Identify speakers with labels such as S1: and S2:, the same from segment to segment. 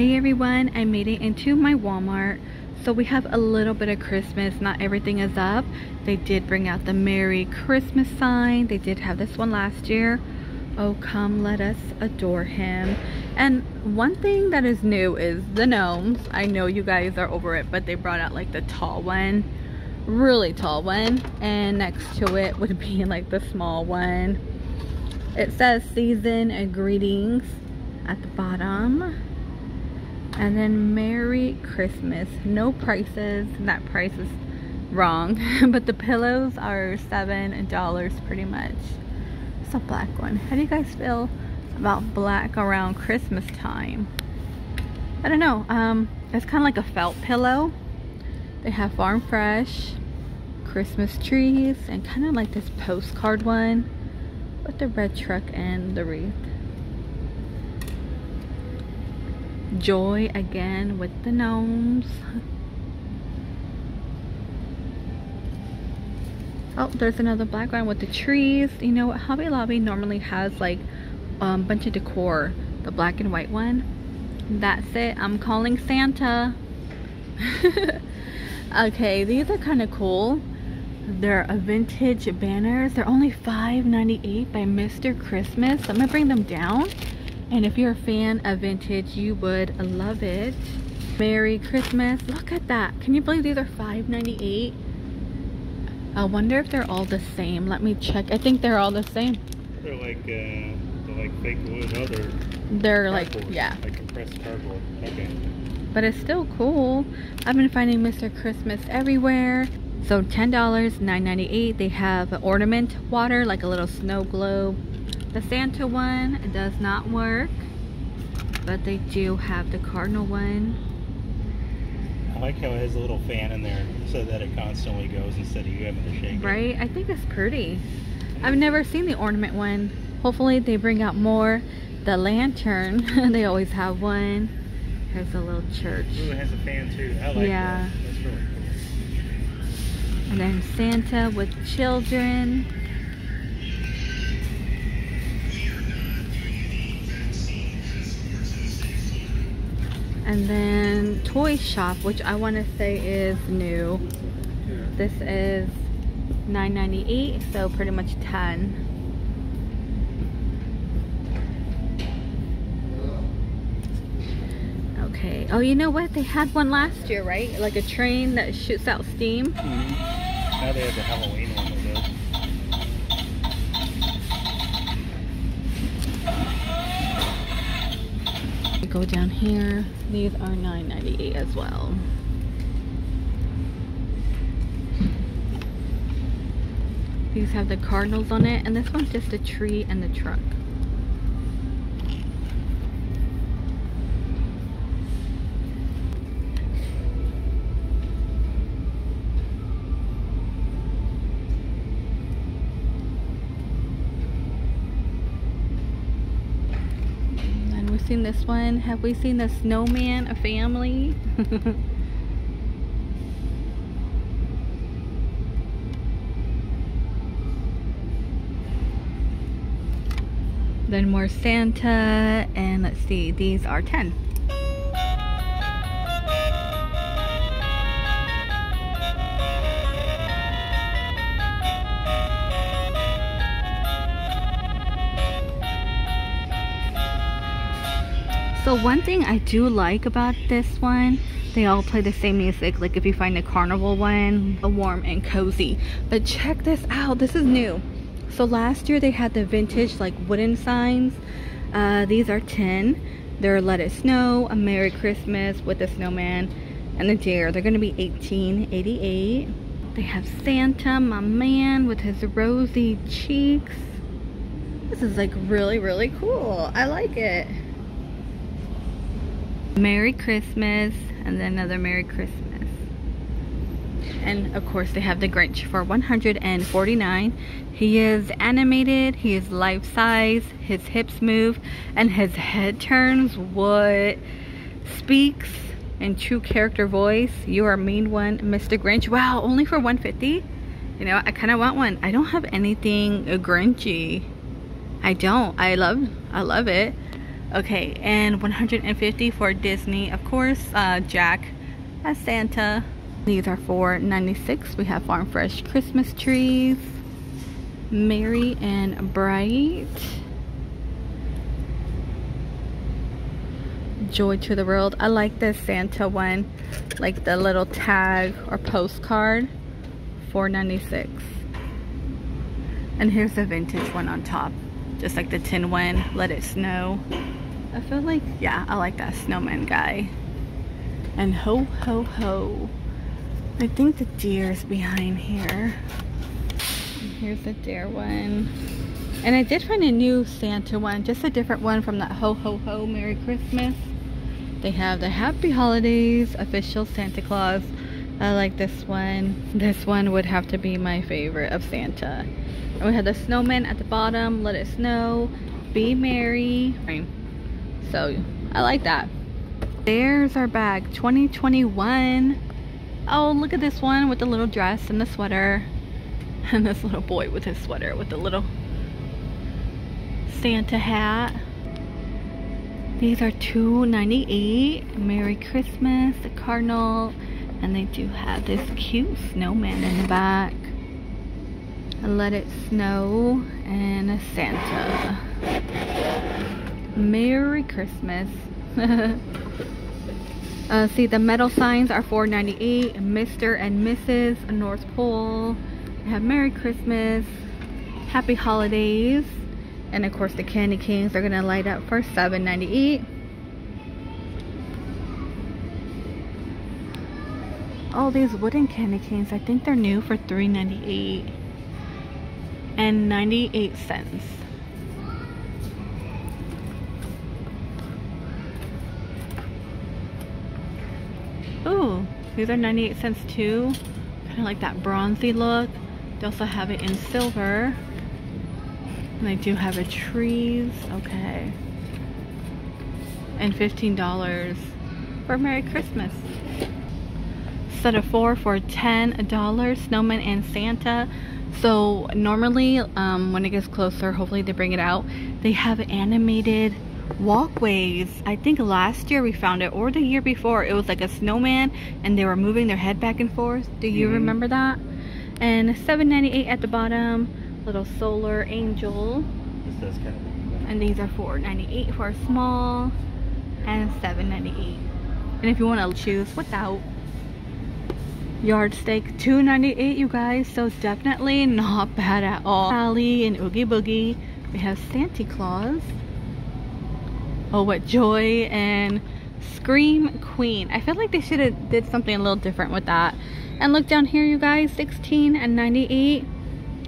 S1: Hey everyone, I made it into my Walmart. So we have a little bit of Christmas. Not everything is up. They did bring out the Merry Christmas sign. They did have this one last year. Oh, come let us adore him. And one thing that is new is the gnomes. I know you guys are over it, but they brought out like the tall one, really tall one, and next to it would be like the small one. It says season and greetings at the bottom. And then Merry Christmas. No prices. That price is wrong. But the pillows are $7 pretty much. It's a black one. How do you guys feel about black around Christmas time? I don't know. It's kind of like a felt pillow. They have Farm Fresh, Christmas trees, and kind of like this postcard one with the red truck and the wreath. Joy again with the gnomes. Oh, there's another black one with the trees. You know what, Hobby Lobby normally has like a bunch of decor. The black and white one, that's it. I'm calling Santa. Okay, these are kind of cool. They're a vintage banners. They're only $5.98 by Mr. Christmas. I'm gonna bring them down. And if you're a fan of vintage, you would love it. Merry Christmas. Look at that. Can you believe these are $5.98? I wonder if they're all the same. Let me check. I think they're all the same.
S2: They're like fake wood. Oh,
S1: they're like, yeah.
S2: Like compressed cardboard. Okay.
S1: But it's still cool. I've been finding Mr. Christmas everywhere. So $10, $9.98. They have ornament water, like a little snow globe. The Santa one, it does not work, but they do have the cardinal one.
S2: I like how it has a little fan in there so that it constantly goes instead of you having to shake it.
S1: Right? I think it's pretty. I've never seen the ornament one. Hopefully they bring out more. The lantern, they always have one. There's a little church.
S2: Ooh, it has a fan too. I like that. That's really cool.
S1: And then Santa with children. And then Toy Shop, which I want to say is new. This is $9.98, so pretty much $10. Okay. Oh, you know what? They had one last year, right? Like a train that shoots out steam.
S2: Mm-hmm. Now they have the Halloween one that does.
S1: Go down here. These are $9.98 as well. These have the cardinals on it, and this one's just a tree and the truck. Seen this one. Have we seen the snowman, a family? Then more Santa, and let's see, these are $10. So one thing I do like about this one, they all play the same music. Like if you find the carnival one, warm and cozy. But check this out, this is new. So last year they had the vintage like wooden signs. These are $10. They're Let It Snow, a Merry Christmas with a snowman and a deer. They're gonna be $18.88. They have Santa, my man, with his rosy cheeks. This is like really, really cool. I like it. Merry Christmas, and then another Merry Christmas. And of course they have the Grinch for $149. He is animated, he is life size, his hips move, and his head turns. What? Speaks in true character voice. You are a mean one, Mr. Grinch. Wow, only for $150? You know, I kind of want one. I don't have anything Grinchy. I don't. I love it. Okay, and $150 for Disney. Of course, Jack as Santa. These are $4.96. We have Farm Fresh Christmas trees. Merry and Bright. Joy to the World. I like this Santa one, like the little tag or postcard. $4.96. And here's the vintage one on top, just like the tin one. Let It Snow. I feel like, yeah, I like that snowman guy. And ho ho ho. I think the deer's behind here. And here's the deer one. And I did find a new Santa one, just a different one from that ho ho ho Merry Christmas. They have the Happy Holidays official Santa Claus. I like this one. This one would have to be my favorite of Santa. And we have the snowman at the bottom. Let it snow. Be merry. So I like that. There's our bag. 2021. Oh, look at this one with the little dress and the sweater. And this little boy with his sweater with the little Santa hat. These are $2.98. Merry Christmas, the cardinal, and they do have this cute snowman in the back. Let It Snow and a Santa. Merry Christmas. See, the metal signs are $4.98. Mr. and Mrs. North Pole. They have Merry Christmas, Happy Holidays. And of course the candy canes are gonna light up for $7.98. Oh, these wooden candy canes, I think they're new for $3.98 and 98 cents. Ooh, these are 98 cents too. Kind of like that bronzy look. They also have it in silver. And they do have a trees, okay. And $15 for Merry Christmas. Set of 4 for $10. Snowman and Santa. So normally, when it gets closer, hopefully they bring it out. They have animated walkways. I think last year we found it, or the year before. It was like a snowman, and they were moving their head back and forth. Do you remember that? And $7.98 at the bottom. Little solar angel.
S2: This does kind of.
S1: And these are $4.98 for a small, and $7.98. And if you want to choose without, yard steak, $2.98, you guys. So it's definitely not bad at all. Sally and Oogie Boogie. We have Santa Claus. Oh, what Joy and Scream Queen. I feel like they should have did something a little different with that. And look down here, you guys, $16.98.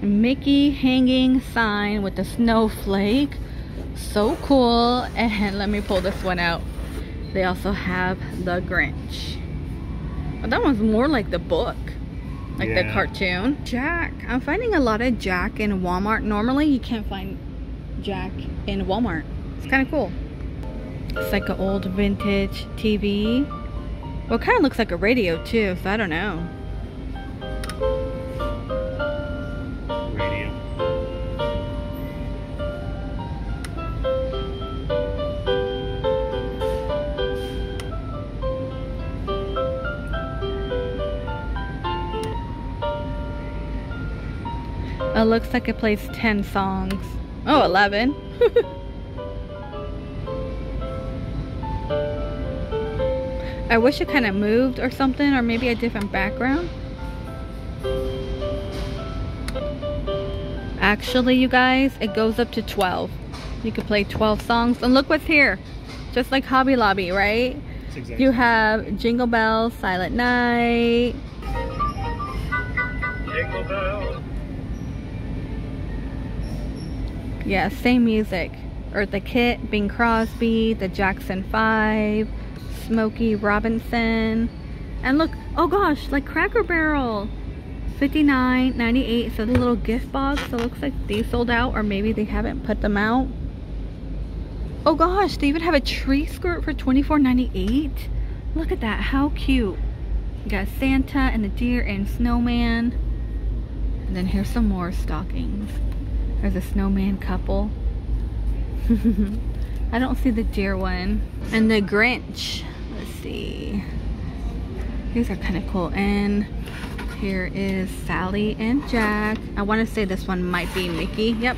S1: Mickey hanging sign with the snowflake. So cool. And let me pull this one out. They also have the Grinch. Oh, that one's more like the book, like the cartoon. Jack. I'm finding a lot of Jack in Walmart. Normally you can't find Jack in Walmart. It's kind of cool. It's like an old vintage TV. Well, it kind of looks like a radio too, so I don't know. It looks like it plays 10 songs. Oh, 11. I wish it kind of moved or something, or maybe a different background. Actually, you guys, it goes up to 12. You could play 12 songs. And look what's here. Just like Hobby Lobby, right? Exactly. You have Jingle Bells, Silent Night. Jingle Bells. Yeah, same music. Eartha Kitt, Bing Crosby, the Jackson 5, Smokey Robinson. And look, oh gosh, like Cracker Barrel. $59.98. So the little gift box. So it looks like these sold out, or maybe they haven't put them out. Oh gosh, they even have a tree skirt for $24.98. Look at that, how cute. You got Santa and the deer and snowman. And then here's some more stockings. There's a snowman couple. I don't see the deer one. And the Grinch. Let's see. These are kind of cool. And here is Sally and Jack. I want to say this one might be Mickey. Yep.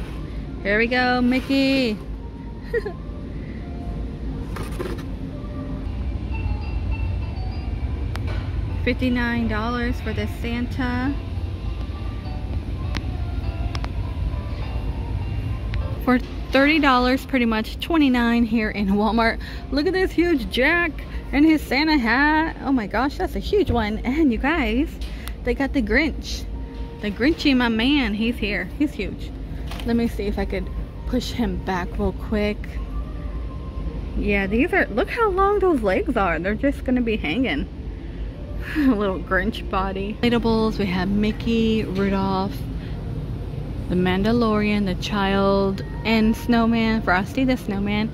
S1: Here we go, Mickey. $59 for the Santa. For $30 pretty much, $29 here in Walmart. Look at this huge Jack and his Santa hat. Oh my gosh, that's a huge one. And you guys, they got the Grinch. The Grinchy, my man, he's here. He's huge. Let me see if I could push him back real quick. Yeah, these are, look how long those legs are. They're just gonna be hanging. A little Grinch body. Inflatables, we have Mickey, Rudolph, the Mandalorian, the Child, and Snowman, Frosty the Snowman.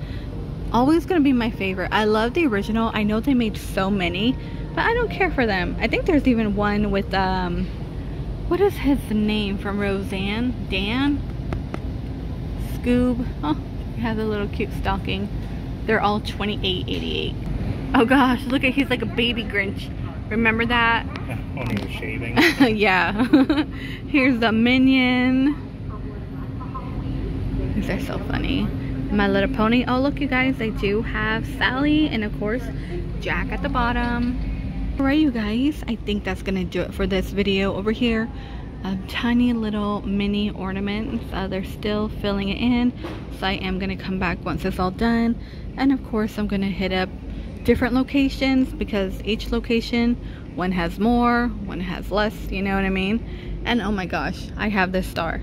S1: Always gonna be my favorite. I love the original. I know they made so many, but I don't care for them. I think there's even one with what is his name from Roseanne? Dan? Scoob? Oh, he has a little cute stocking. They're all $28.88. Oh gosh, look at, he's like a baby Grinch. Remember that?
S2: When he was shaving.
S1: Yeah. Here's the Minion. These are so funny. My Little Pony. Oh look, you guys, they do have Sally and of course Jack at the bottom. Alright, you guys, I think that's gonna do it for this video. Over here, tiny little mini ornaments. They're still filling it in, so I am gonna come back once it's all done. And of course I'm gonna hit up different locations because each location, one has more, one has less, you know what I mean? And oh my gosh, I have this star.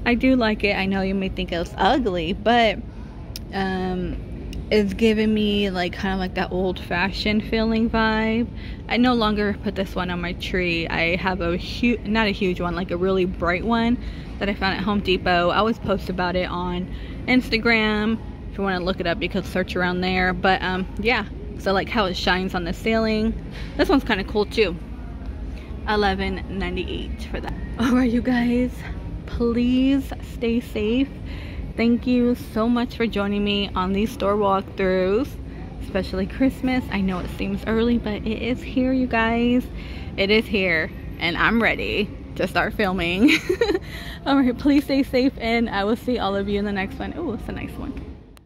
S1: I do like it. I know you may think it's ugly, but it's giving me like kind of like that old-fashioned feeling vibe. I no longer put this one on my tree. I have a huge, not a huge one, like a really bright one that I found at Home Depot. I always post about it on Instagram. If you want to look it up, you could search around there. But yeah, so like how it shines on the ceiling. This one's kind of cool too. $11.98 for that. Alright, you guys, please stay safe. Thank you so much for joining me on these store walkthroughs, especially Christmas. I know it seems early, but it is here, you guys. It is here, and I'm ready to start filming. Alright, please stay safe, and I will see all of you in the next one. Oh, it's a nice one.